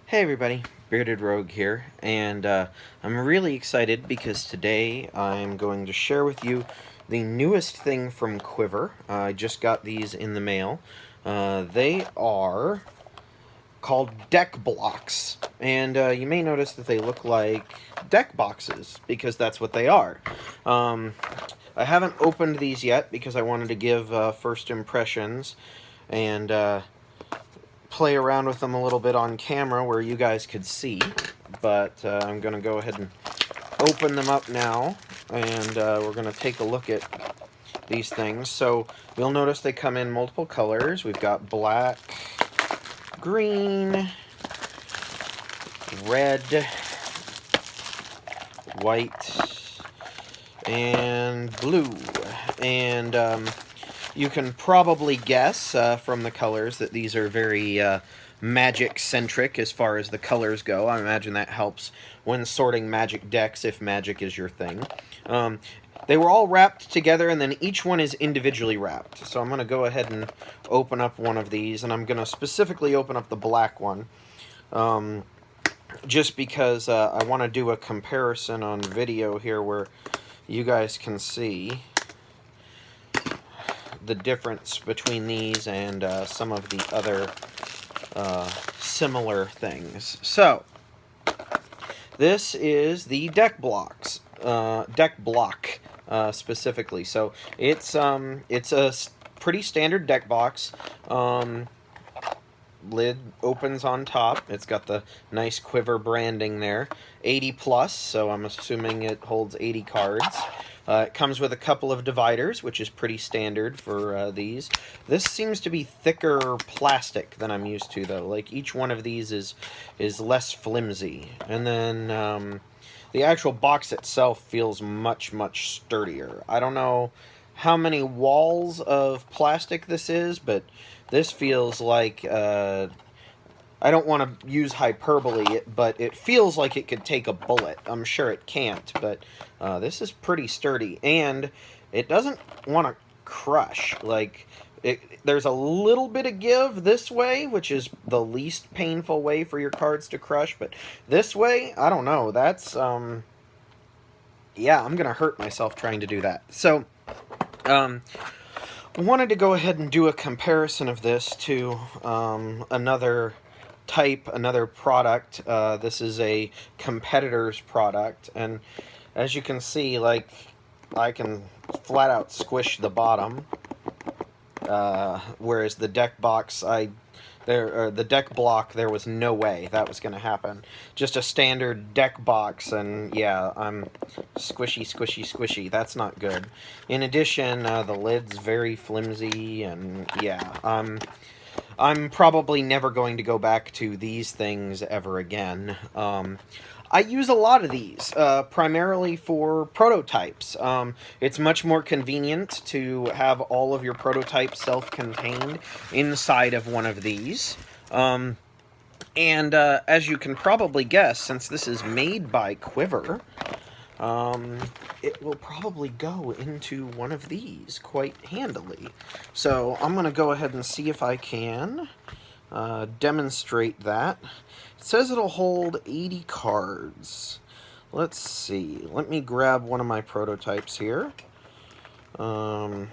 Hey everybody, Bearded Rogue here, and I'm really excited because today I'm going to share with you the newest thing from Quiver. I just got these in the mail. They are called DeckBlocks, and you may notice that they look like deck boxes because that's what they are. I haven't opened these yet because I wanted to give first impressions and play around with them a little bit on camera where you guys could see, but I'm going to go ahead and open them up now, and we're going to take a look at these things. So you'll notice they come in multiple colors. We've got black, green, red, white, and blue. And you can probably guess from the colors that these are very Magic-centric as far as the colors go. I imagine that helps when sorting Magic decks if Magic is your thing. They were all wrapped together, and then each one is individually wrapped. So I'm going to go ahead and open up one of these, and I'm going to specifically open up the black one. Just because I want to do a comparison on video here where you guys can see the difference between these and some of the other similar things. So, this is the DeckBlocks, DeckBlock specifically. So it's a pretty standard deck box. Lid opens on top. It's got the nice Quiver branding there. 80 plus, so I'm assuming it holds 80 cards. It comes with a couple of dividers, which is pretty standard for these. This seems to be thicker plastic than I'm used to, though. Like, each one of these is less flimsy. And then the actual box itself feels much, much sturdier. I don't know how many walls of plastic this is, but this feels like, I don't want to use hyperbole, but it feels like it could take a bullet. I'm sure it can't, but this is pretty sturdy, and it doesn't want to crush. Like, there's a little bit of give this way, which is the least painful way for your cards to crush, but this way, I don't know. That's, yeah, I'm going to hurt myself trying to do that. So, I wanted to go ahead and do a comparison of this to another product. This is a competitor's product, and as you can see, like, I can flat out squish the bottom, whereas the deck box, the deck block, there was no way that was going to happen. Just a standard deck box, and yeah, I'm squishy, squishy, squishy. That's not good. In addition, the lid's very flimsy, and yeah, I'm probably never going to go back to these things ever again. I use a lot of these, primarily for prototypes. It's much more convenient to have all of your prototypes self-contained inside of one of these. And as you can probably guess, since this is made by Quiver, it will probably go into one of these quite handily. So I'm going to go ahead and see if I can demonstrate that. It says it'll hold 80 cards. Let's see. Let me grab one of my prototypes here. I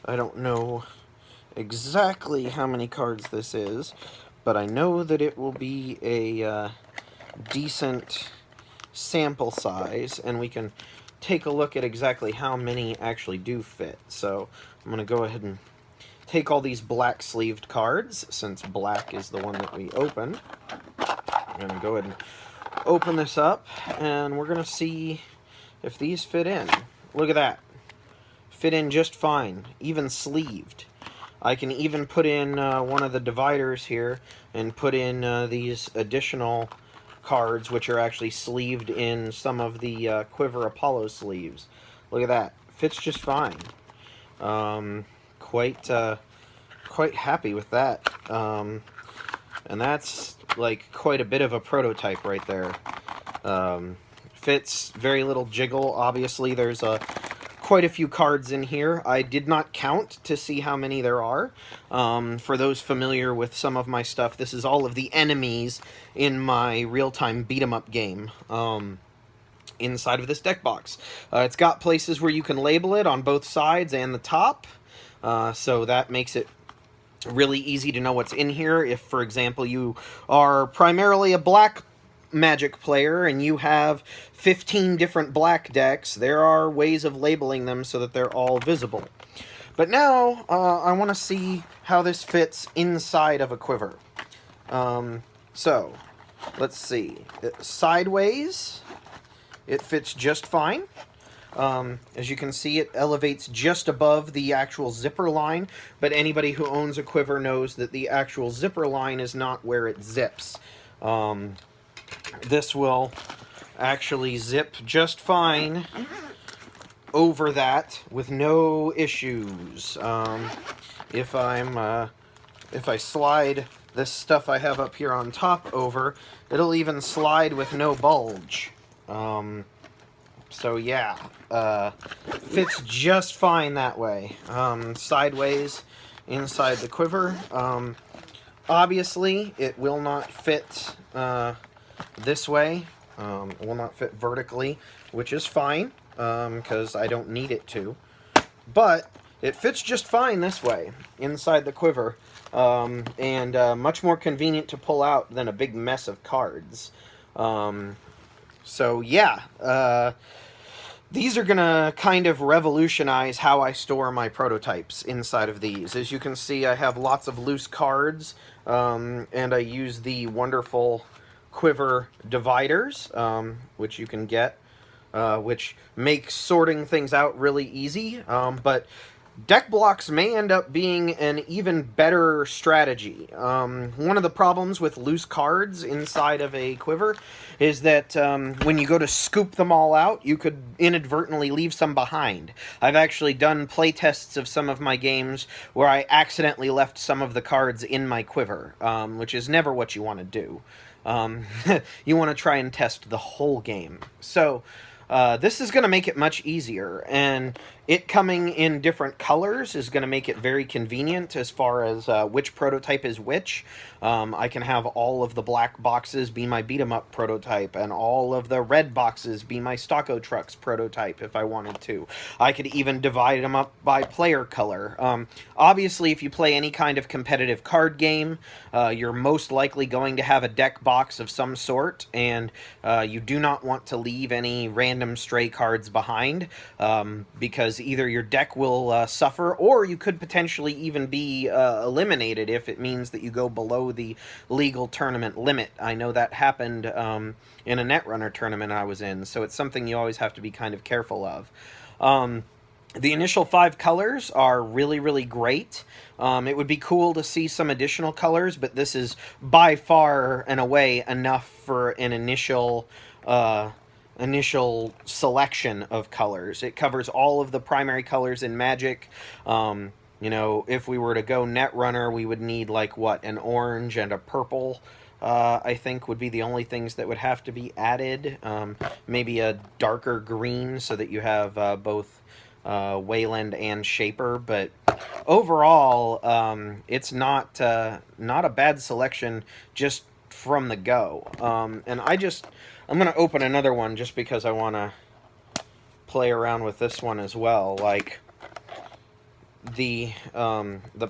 don't know exactly how many cards this is, but I know that it will be a decent sample size, and we can take a look at exactly how many actually do fit. So I'm going to go ahead and take all these black sleeved cards, since black is the one that we opened. I'm going to go ahead and open this up, and we're going to see if these fit in. Look at that. Fit in just fine, even sleeved. I can even put in one of the dividers here and put in these additional cards, which are actually sleeved in some of the Quiver Apollo sleeves. Look at that. Fits just fine. Quite happy with that. And that's like quite a bit of a prototype right there. Fits very little jiggle. Obviously, there's quite a few cards in here. I did not count to see how many there are. For those familiar with some of my stuff, this is all of the enemies in my real-time beat-em-up game. Inside of this deck box. It's got places where you can label it on both sides and the top, so that makes it really easy to know what's in here. If, for example, you are primarily a black Magic player and you have 15 different black decks, there are ways of labeling them so that they're all visible. But now, I want to see how this fits inside of a quiver. So, let's see. Sideways, it fits just fine. As you can see, it elevates just above the actual zipper line, but anybody who owns a quiver knows that the actual zipper line is not where it zips. This will actually zip just fine over that with no issues. If I slide this stuff I have up here on top over, it'll even slide with no bulge. So yeah, fits just fine that way. Sideways inside the quiver. Obviously, it will not fit this way. It will not fit vertically, which is fine, because I don't need it to. But it fits just fine this way, inside the quiver, and much more convenient to pull out than a big mess of cards. So yeah, these are going to kind of revolutionize how I store my prototypes inside of these. As you can see, I have lots of loose cards, and I use the wonderful Quiver dividers, which you can get, which makes sorting things out really easy, but DeckBlocks may end up being an even better strategy. One of the problems with loose cards inside of a quiver is that when you go to scoop them all out, you could inadvertently leave some behind. I've actually done play tests of some of my games where I accidentally left some of the cards in my quiver, which is never what you want to do. You want to try and test the whole game. So this is going to make it much easier, and it coming in different colors is going to make it very convenient as far as which prototype is which. I can have all of the black boxes be my beat-em-up prototype, and all of the red boxes be my Stocko Trucks prototype if I wanted to. I could even divide them up by player color. Obviously, if you play any kind of competitive card game, you're most likely going to have a deck box of some sort, and you do not want to leave any random stray cards behind, because either your deck will suffer, or you could potentially even be eliminated if it means that you go below the legal tournament limit. I know that happened in a Netrunner tournament I was in, so it's something you always have to be kind of careful of. The initial 5 colors are really, really great. It would be cool to see some additional colors, but this is by far and away enough for an initial selection of colors. It covers all of the primary colors in Magic. You know, if we were to go Netrunner, we would need, like, what, an orange and a purple, I think would be the only things that would have to be added. Maybe a darker green so that you have both Wayland and Shaper, but overall, it's not a bad selection just from the go. And I'm going to open another one just because I want to play around with this one as well. Like, the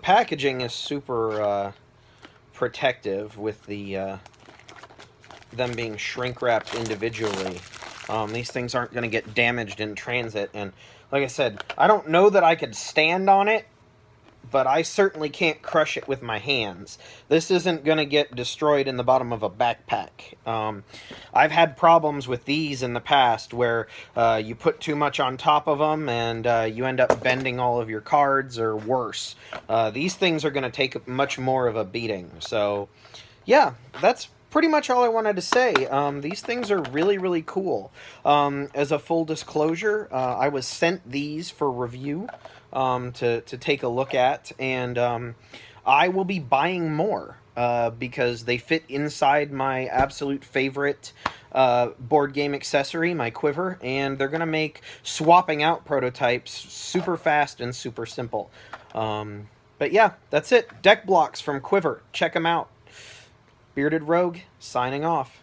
packaging is super protective with the them being shrink wrapped individually. These things aren't going to get damaged in transit, and like I said, I don't know that I could stand on it, but I certainly can't crush it with my hands. This isn't going to get destroyed in the bottom of a backpack. I've had problems with these in the past where you put too much on top of them and you end up bending all of your cards, or worse. These things are going to take much more of a beating. So, yeah, that's pretty much all I wanted to say. These things are really, really cool. As a full disclosure, I was sent these for review to take a look at, and I will be buying more because they fit inside my absolute favorite board game accessory, my Quiver, and they're going to make swapping out prototypes super fast and super simple. But yeah, that's it. DeckBlocks from Quiver. Check them out. Bearded Rogue, signing off.